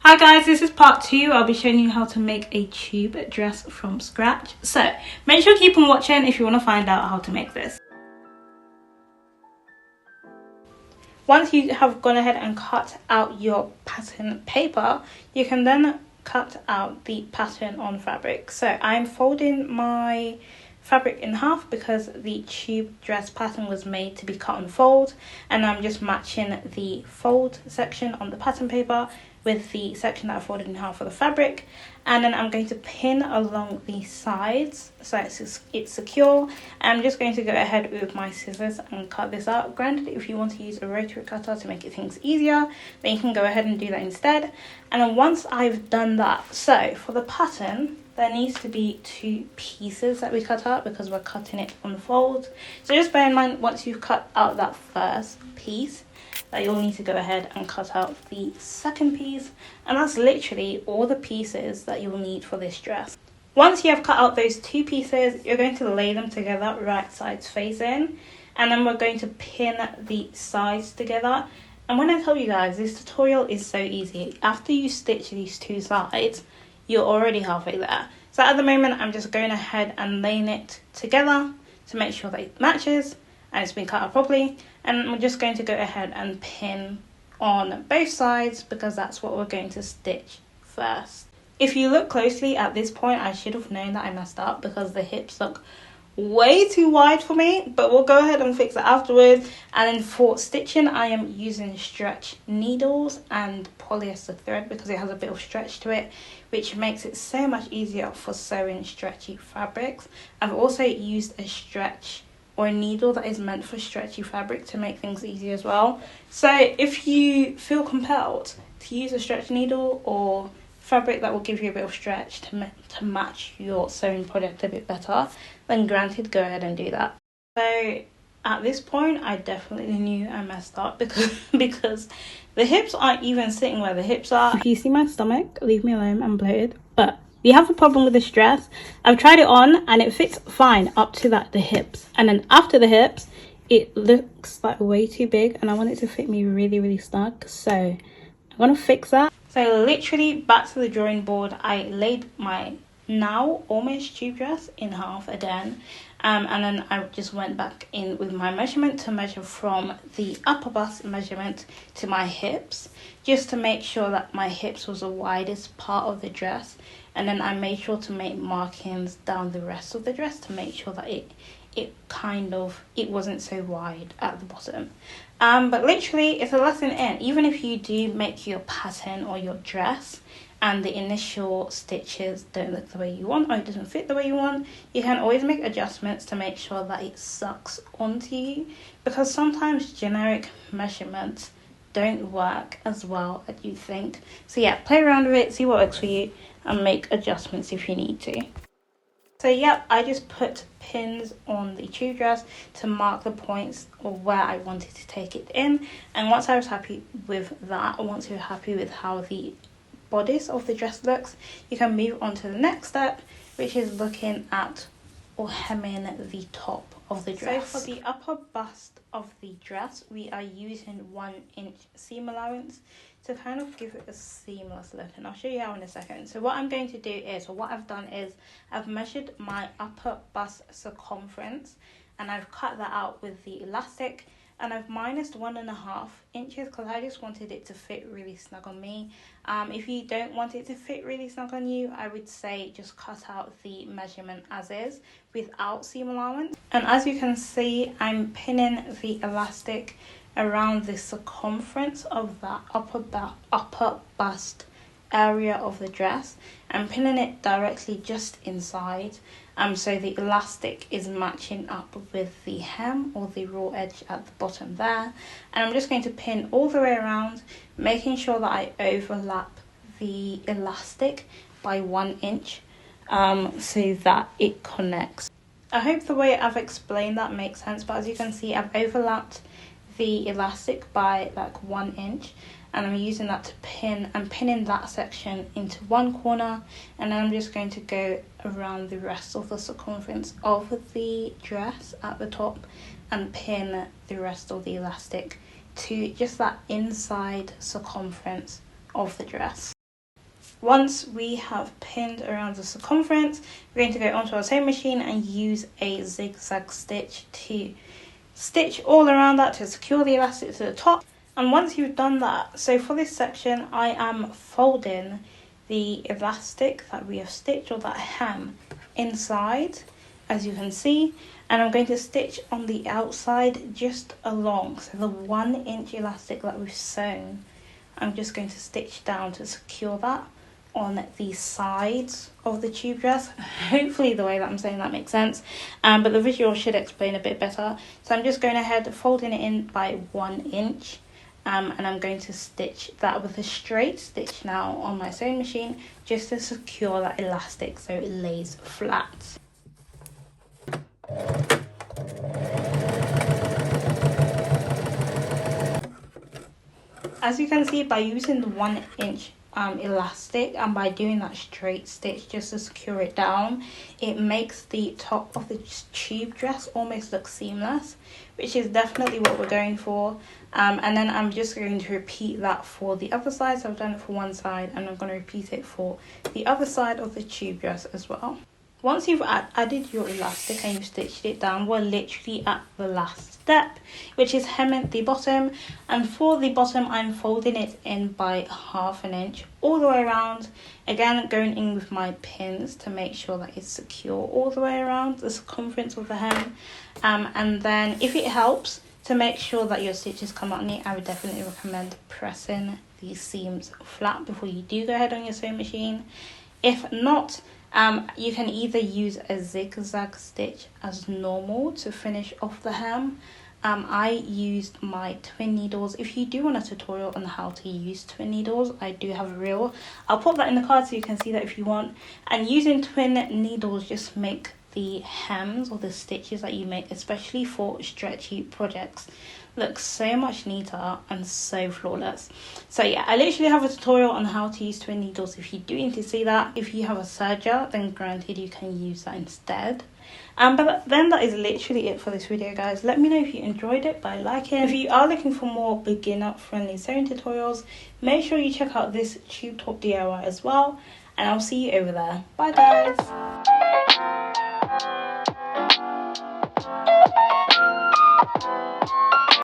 Hi guys, this is part 2. I'll be showing you how to make a tube dress from scratch. So make sure to keep on watching if you want to find out how to make this. Once you have gone ahead and cut out your pattern paper, you can then cut out the pattern on fabric. So I'm folding my fabric in half because the tube dress pattern was made to be cut and fold, and I'm just matching the fold section on the pattern paper with the section that I folded in half for the fabric, and then I'm going to pin along the sides so it's secure. I'm just going to go ahead with my scissors and cut this out. Granted, if you want to use a rotary cutter to make things easier, then you can go ahead and do that instead. And then once I've done that, so for the pattern there needs to be 2 pieces that we cut out because we're cutting it on fold. So just bear in mind, once you've cut out that first piece, that you'll need to go ahead and cut out the second piece, and that's literally all the pieces that you'll need for this dress. Once you have cut out those 2 pieces, you're going to lay them together right sides facing, and then we're going to pin the sides together. And when I tell you guys, this tutorial is so easy. After you stitch these 2 sides, you're already halfway there. So at the moment, I'm just going ahead and laying it together to make sure that it matches and it's been cut out properly. And we're just going to go ahead and pin on both sides because that's what we're going to stitch first. If you look closely at this point, I should have known that I messed up because the hips look way too wide for me, but we'll go ahead and fix it afterwards. And then for stitching, I am using stretch needles and polyester thread because it has a bit of stretch to it, which makes it so much easier for sewing stretchy fabrics. I've also used a stretch or a needle that is meant for stretchy fabric to make things easy as well. So if you feel compelled to use a stretch needle or fabric that will give you a bit of stretch to match your sewing project a bit better, then granted, go ahead and do that. So at this point, I definitely knew I messed up because the hips aren't even sitting where the hips are. If you see my stomach, leave me alone, I'm bloated. But we have a problem with this dress. I've tried it on and it fits fine up to the hips, and then after the hips it looks like way too big and I want it to fit me really snug. So I'm gonna fix that. So literally back to the drawing board. I laid my now almost tube dress in half again, and then I just went back in with my measurement to measure from the upper bust measurement to my hips, just to make sure that my hips was the widest part of the dress. And then I made sure to make markings down the rest of the dress to make sure that it wasn't so wide at the bottom. But literally it's a lesson in, even if you do make your pattern or your dress and the initial stitches don't look the way you want or it doesn't fit the way you want, you can always make adjustments to make sure that it sucks onto you, because sometimes generic measurements don't work as well as you think. So yeah, play around with it, see what works for you, and make adjustments if you need to. So yep, I just put pins on the tube dress to mark the points of where I wanted to take it in. And once I was happy with that, once you're happy with how the bodice of the dress looks, you can move on to the next step, which is looking at or hemming the top of the dress. So for the upper bust of the dress, we are using 1-inch seam allowance to kind of give it a seamless look, and I'll show you how in a second. So what I'm going to do is, or what I've done is, I've measured my upper bust circumference and I've cut that out with the elastic, and I've minused 1.5 inches because I just wanted it to fit really snug on me. If you don't want it to fit really snug on you, I would say just cut out the measurement as is without seam allowance. And as you can see, I'm pinning the elastic around the circumference of that upper bust area of the dress. I'm pinning it directly just inside, so the elastic is matching up with the hem or the raw edge at the bottom there. And I'm just going to pin all the way around, making sure that I overlap the elastic by 1 inch, so that it connects. I hope the way I've explained that makes sense, but as you can see, I've overlapped the elastic by like 1 inch, and I'm using that to pin. I'm pinning that section into one corner, and then I'm just going to go around the rest of the circumference of the dress at the top and pin the rest of the elastic to just that inside circumference of the dress. Once we have pinned around the circumference, we're going to go onto our sewing machine and use a zigzag stitch to stitch all around that to secure the elastic to the top. And once you've done that, so for this section I am folding the elastic that we have stitched, or that hem, inside, as you can see, and I'm going to stitch on the outside just along, so the 1 inch elastic that we've sewn, I'm just going to stitch down to secure that on the sides of the tube dress. Hopefully the way that I'm saying that makes sense, but the visual should explain a bit better. So I'm just going ahead, folding it in by 1 inch, and I'm going to stitch that with a straight stitch now on my sewing machine, just to secure that elastic so it lays flat. As you can see, by using the 1 inch elastic and by doing that straight stitch just to secure it down, it makes the top of the tube dress almost look seamless, which is definitely what we're going for. And then I'm just going to repeat that for the other side. So I've done it for one side and I'm going to repeat it for the other side of the tube dress as well. Once you've added your elastic and you've stitched it down, we're literally at the last step, which is hemming the bottom. And for the bottom, I'm folding it in by 1/2 inch all the way around. Again, going in with my pins to make sure that it's secure all the way around the circumference of the hem. And then if it helps to make sure that your stitches come out neat, I would definitely recommend pressing these seams flat before you do go ahead on your sewing machine. If not, you can either use a zigzag stitch as normal to finish off the hem. I used my twin needles. If you do want a tutorial on how to use twin needles, I do have a reel. I'll put that in the card so you can see that if you want. And using twin needles just make the hems or the stitches that you make, especially for stretchy projects, look so much neater and so flawless. So yeah, I literally have a tutorial on how to use twin needles if you do need to see that. If you have a serger, then granted you can use that instead. But then that is literally it for this video, guys. Let me know if you enjoyed it by liking. If you are looking for more beginner friendly sewing tutorials, make sure you check out this tube top DIY as well, and I'll see you over there. Bye guys.